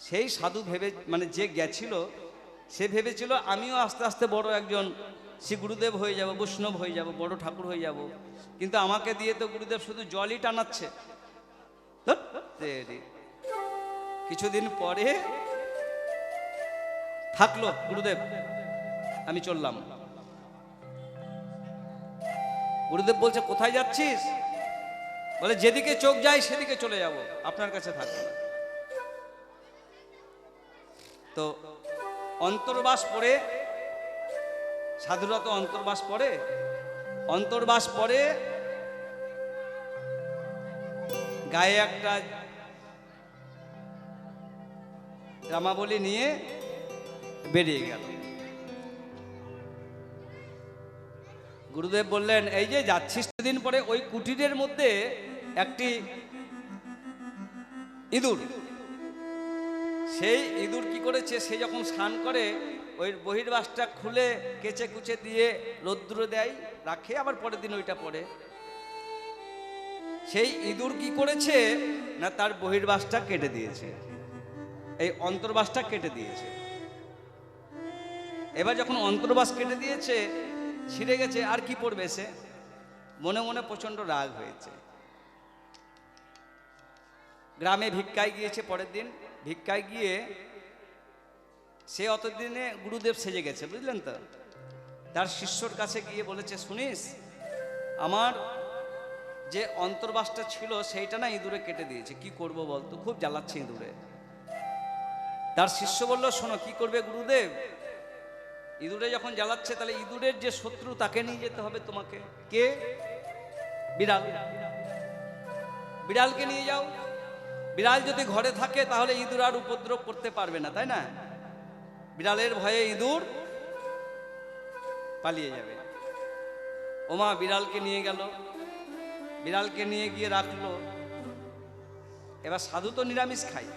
Speaker 1: সেই সাধু ভেবে, মানে যে গেছিল সে ভেবেছিল আমিও আস্তে আস্তে বড় একজন শ্রী গুরুদেব হয়ে যাব, বৈষ্ণব হয়ে যাব, বড় ঠাকুর হয়ে যাব। কিন্তু আমাকে দিয়ে তো গুরুদেব শুধু জলই টানাচ্ছে। কিছুদিন পরে থাকলো, গুরুদেব আমি চললাম। গুরুদেব বলছে, কোথায় যাচ্ছিস? বলে, যেদিকে চোখ যায় সেদিকে চলে যাব, আপনার কাছে থাকবো না। তো অন্তর্বাস পড়ে, সাধুরা তো অন্তর্বাস পড়ে, অন্তর্বাস পড়ে গায়ে একটা রামাবলী নিয়ে বেরিয়ে গেল। গুরুদেব বললেন, এই যে যাচ্ছিস দিন পরে, ওই কুটিরের মধ্যে একটি ইঁদুর, সেই ইঁদুর কি করেছে, সে যখন স্নান করে ওই বহির্বাসটা খুলে কেচে কুচে দিয়ে রৌদ্র দেয়, রাখে, আবার পরের দিন ওইটা পরে। সেই ইঁদুর কি করেছে না, তার বহির্বাসটা কেটে দিয়েছে, এই অন্তর্বাসটা কেটে দিয়েছে। এবার যখন অন্তর্বাস কেটে দিয়েছে, ছিঁড়ে গেছে, আর কি পড়বে সে? মনে মনে প্রচন্ড রাগ হয়েছে। গ্রামে ভিক্ষায় গিয়েছে, পরের দিন ভিক্ষায় গিয়ে সে অতদিনে গুরুদেব সেজে গেছে, বুঝলেন তো। তার শিষ্যর কাছে গিয়ে বলেছে, শুনিস, আমার যে অন্তর্বাসটা ছিল সেইটা না ইঁদুরে কেটে দিয়েছে, কি করব বলতো, খুব জ্বালাচ্ছে ইঁদুরে। তার শিষ্য বলল, শোনো, কি করবে গুরুদেব, ইঁদুরে যখন জ্বালাচ্ছে তাহলে ইঁদুরের যে শত্রু তাকে নিয়ে যেতে হবে তোমাকে। কে? বিড়াল। বিড়ালকে নিয়ে যাও। বিড়াল যদি ঘরে থাকে তাহলে ইঁদুর আর উপদ্রব করতে পারবে না, তাই না? বিড়ালের ভয়ে ইঁদুর পালিয়ে যাবে। ওমা বিড়ালকে নিয়ে গেল, বিড়ালকে নিয়ে গিয়ে রাখলো। এবার সাধু তো নিরামিষ খায়,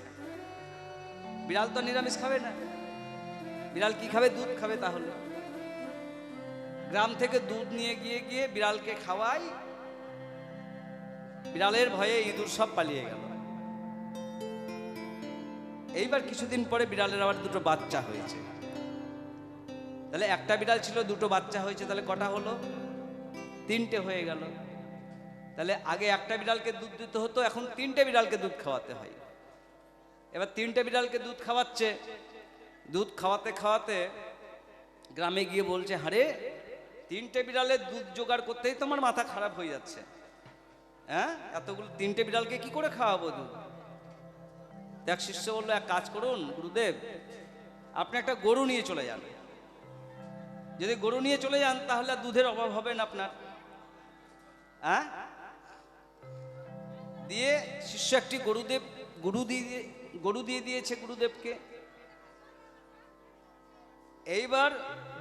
Speaker 1: বিড়াল তো নিরামিষ খাবে না। বিড়াল কি খাবে? দুধ খাবে। তাহলে গ্রাম থেকে দুধ নিয়ে গিয়ে বিড়ালকে খাওয়াই। বিড়ালের ভয়ে ইঁদুর সব পালিয়ে গেল। এইবার কিছুদিন পরে বিড়ালের আবার দুটো বাচ্চা হয়েছে। তাহলে একটা বিড়াল ছিল, দুটো বাচ্চা হয়েছে, তাহলে কটা হলো? তিনটে হয়ে গেল। তাহলে আগে একটা বিড়ালকে দুধ দিতে হতো, এখন তিনটে বিড়ালকে দুধ খাওয়াতে হয়। এবার তিনটে বিড়ালকে দুধ খাওয়াচ্ছে, দুধ খাওয়াতে খাওয়াতে গ্রামে গিয়ে বলছে, হারে তিনটে বিড়ালের দুধ জোগাড় করতেই তো আমার মাথা খারাপ হয়ে যাচ্ছে। হ্যাঁ, এতগুলো তিনটে বিড়ালকে কি করে খাওয়াবো দুধ? দেখ শিষ্য বললো, এক কাজ করুন গুরুদেব, আপনি একটা গরু নিয়ে চলে যান। যদি গরু নিয়ে চলে যান তাহলে দুধের অভাব হবে না আপনার। হ্যাঁ, দিয়ে শিষ্য একটি গরু দিয়ে দিয়েছে গুরুদেবকে। এইবার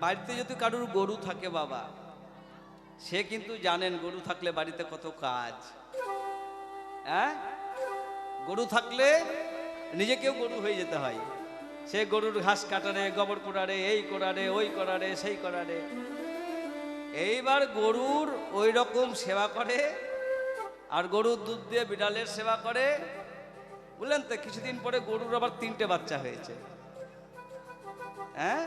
Speaker 1: বাড়িতে যদি কারুর গরু থাকে বাবা, সে কিন্তু জানেন গরু থাকলে বাড়িতে কত কাজ। হ্যাঁ, গরু থাকলে নিজেকেও গরু হয়ে যেতে হয়। সে গরুর ঘাস কাটারে, গোবর কোড়ারে, এই কোড়ারে, ওই কোড়ারে, সেই কোড়ারে। এইবার গরুর ওই রকম সেবা করে, আর গরুর দুধ দিয়ে বিড়ালের সেবা করে। বুঝলেন তো, কিছুদিন পরে গরুর আবার তিনটে বাচ্চা হয়েছে। হ্যাঁ,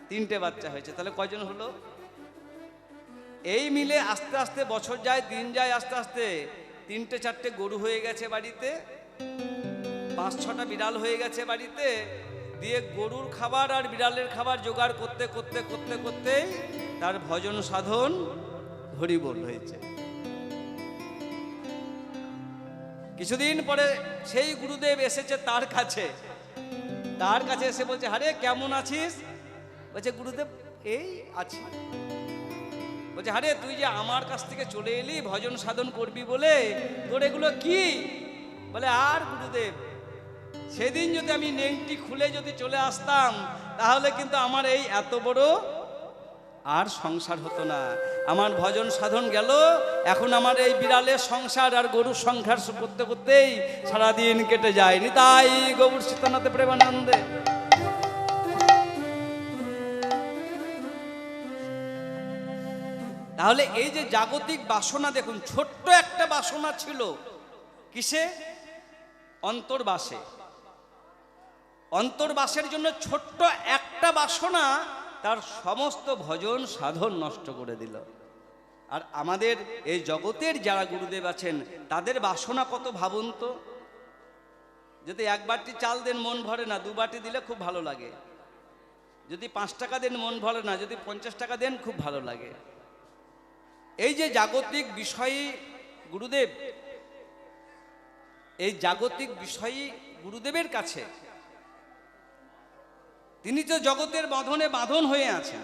Speaker 1: তিনটে বাচ্চা হয়েছে। তাহলে কয়জন হলো? এই মিলে আস্তে আস্তে বছর যায়, দিন যায়, আস্তে আস্তে তিনটে চারটে গরু হয়ে গেছে বাড়িতে, 5-6টা বিড়াল হয়ে গেছে বাড়িতে। দিয়ে গরুর খাবার আর বিড়ালের খাবার জোগাড় করতে করতে করতে করতেই তার ভজন সাধন হরিবোল হয়েছে। কিছুদিন পরে সেই গুরুদেব এসেছে তার কাছে এসে বলছে, আরে কেমন আছিস? বলছে, গুরুদেব এই আছি। বলছে, আরে তুই যে আমার কাছ থেকে চলে এলি ভজন সাধন করবি বলে, তোর এগুলো কি? বলে, আর গুরুদেব, সেদিন যদি আমি নেংটি খুলে যদি চলে আসতাম তাহলে কিন্তু আমার এই এত বড় আর সংসার হতো না। আমার ভজন সাধন গেল, এখন আমার এই বিড়ালের সংসার আর গরুর সংসার করতে করতেই সারাদিন কেটে যায়। নিতাই গৌর সীতানাথে প্রেমানন্দে। তাহলে এই যে জাগতিক বাসনা দেখুন, ছোট্ট একটা বাসনা ছিল কিসে? অন্তর্বাসে। অন্তর্বাসের জন্য ছোট্ট একটা বাসনা তার সমস্ত ভজন সাধন নষ্ট করে দিল। আর আমাদের এই জগতের যারা গুরুদেব আছেন তাদের বাসনা কত ভাবুন তো। যদি 1 বাটি চাল দেন মন ভরে না, 2 বাটি দিলে খুব ভালো লাগে। যদি 5 টাকা দেন মন ভরে না, যদি 50 টাকা দেন খুব ভালো লাগে। এই যে জাগতিক বিষয়ী গুরুদেব, এই জাগতিক বিষয়ী গুরুদেবের কাছে তিনি তো জগতের বাঁধনে বাঁধন হয়ে আছেন।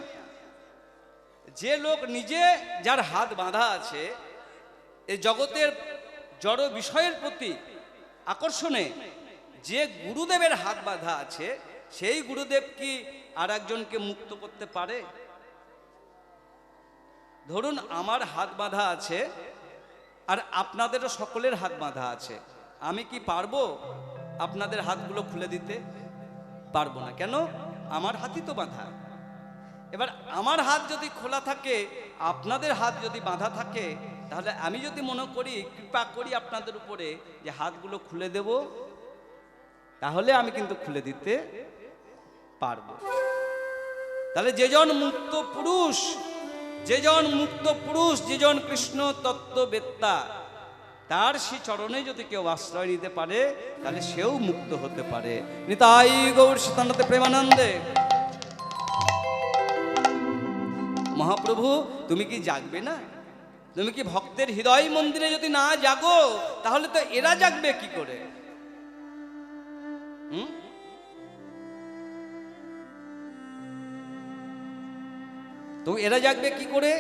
Speaker 1: যে লোক নিজে যার হাত বাঁধা আছে এই জগতের জড় বিষয়ের প্রতি আকর্ষণে, যে গুরুদেবের হাত বাঁধা আছে সেই গুরুদেব কি আর একজনকে মুক্ত করতে পারে? ধরুন আমার হাত বাঁধা আছে আর আপনাদেরও সকলের হাত বাঁধা আছে, আমি কি পারবো আপনাদের হাতগুলো খুলে দিতে? পারবো না। কেন? আমার হাতই তো বাঁধা। এবার আমার হাত যদি খোলা থাকে, আপনাদের হাত যদি বাঁধা থাকে, তাহলে আমি যদি মনে করি, কৃপা করি আপনাদের উপরে যে হাতগুলো খুলে দেব, তাহলে আমি কিন্তু খুলে দিতে পারবো। তাহলে যেজন মুক্ত পুরুষ, যেজন কৃষ্ণ তত্ত্ববেত্তা, তার সেই চরণে যদি কেউ আশ্রয় নিতে পারে তাহলে সেও মুক্ত হতে পারে। নিতাই গৌর সীতানাথে প্রেমানন্দে। মহাপ্রভু, তুমি কি জাগবে না? তুমি কি ভক্তের হৃদয় মন্দিরে যদি না জাগো তাহলে তো এরা জাগবে কি করে? তো এরা জাগবে কি করে?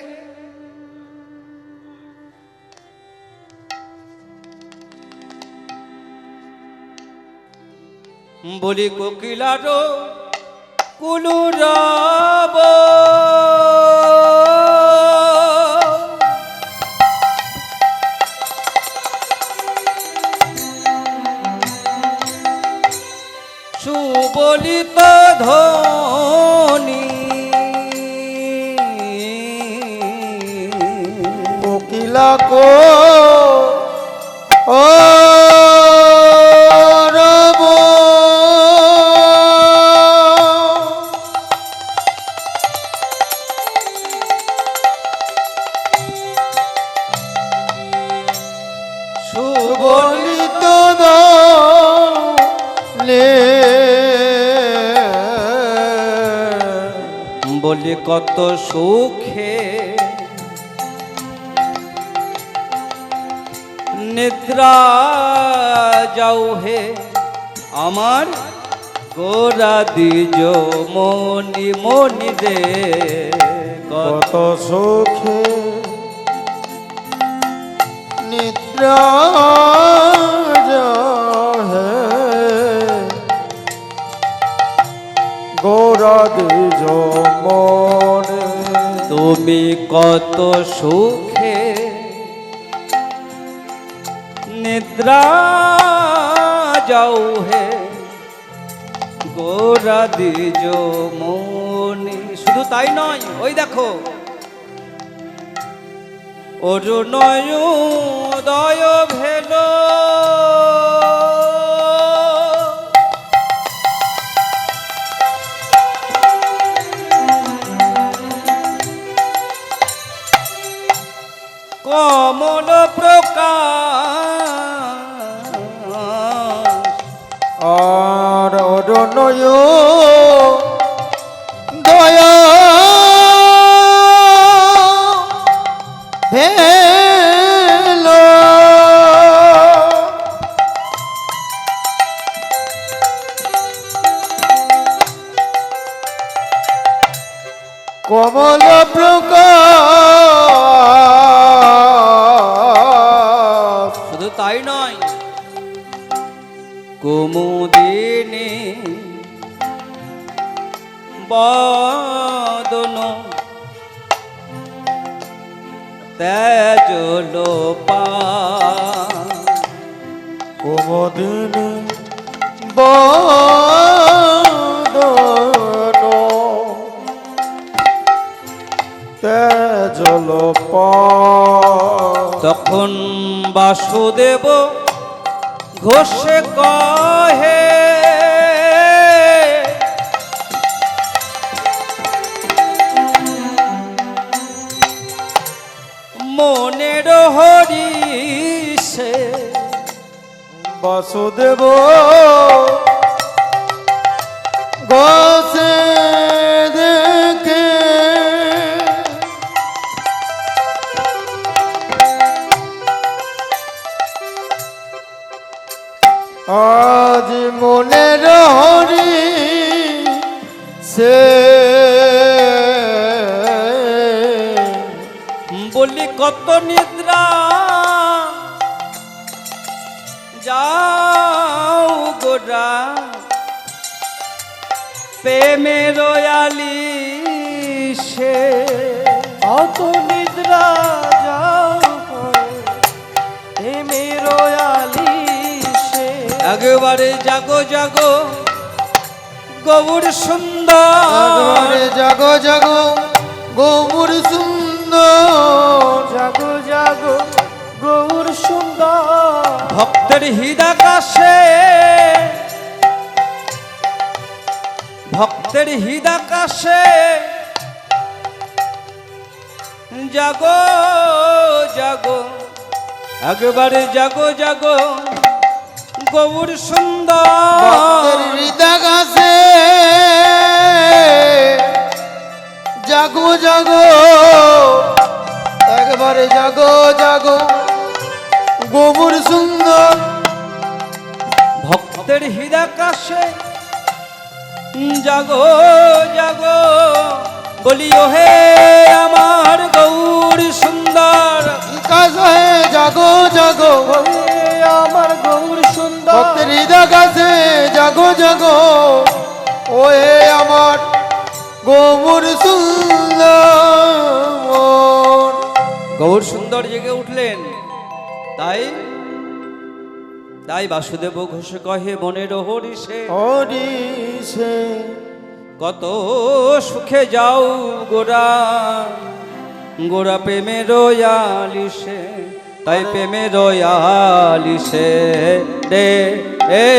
Speaker 1: বলি কোকিলারো কুলুরব, সুবলিত ধ্বনি,
Speaker 2: কোকিলা কো
Speaker 1: বলি কত সুখে নিদ্রা যাও হে আমার গোরা দিজ মনি মনি রে
Speaker 2: কত সুখে নিদ্রা যাহে গোরা দিজ মনে।
Speaker 1: তুমি কত সুখে নিদ্রা যাও হে গোরা দিজ মনি। শুধু তাই নয়, ওই দেখো অরুণোদয় ভেল কমল প্রকাশ
Speaker 2: আর অরণ্য দয়া ভেল কমল প্রকাশ।
Speaker 1: শুধু তাই নয়, কুমুদিনী বদন তেজল
Speaker 2: কুমুদিনী বদন তেজল
Speaker 1: তখন বাসুদেব ঘোষে কহে মনের হরিষে
Speaker 2: বাসুদেব গোসে দেখে আজ মনের হরি সে
Speaker 1: বলি কত নিদ্রা যাও গোরা প্রেমের আলিশে।
Speaker 2: অত নিদ্রা যাও প্রেমের আলিশে।
Speaker 1: একেবারে জাগো জাগো গৌর সুন্দর,
Speaker 2: জাগো জাগো গৌর সুন্দর। জাগো জাগো গৌর সুন্দর।
Speaker 1: ভক্তের হৃদাকাশে ভক্তের হৃদাকাশে জাগো জাগো একবারে জাগো জাগো গৌর সুন্দর।
Speaker 2: হৃদাকাশে জাগো জাগো একবারে জাগো জাগো গৌর সুন্দর।
Speaker 1: ভক্তের হৃদাকাশে জাগো জাগো বলিও হে আমার গৌর সুন্দর।
Speaker 2: কাছে জাগো জাগো আমার গৌর সুন্দর। ভক্তের হৃদাকাশে জাগো জাগো ওহে আমার গৌর সুন্দর।
Speaker 1: গৌর সুন্দর জেগে উঠলেন। তাই তাই বাসুদেব ঘোষ কহে মনের হরিষে
Speaker 2: হরিষে
Speaker 1: কত সুখে যাও গোরা গোরা প্রেমের আলিশে। তাই প্রেমের আলিশে রে এ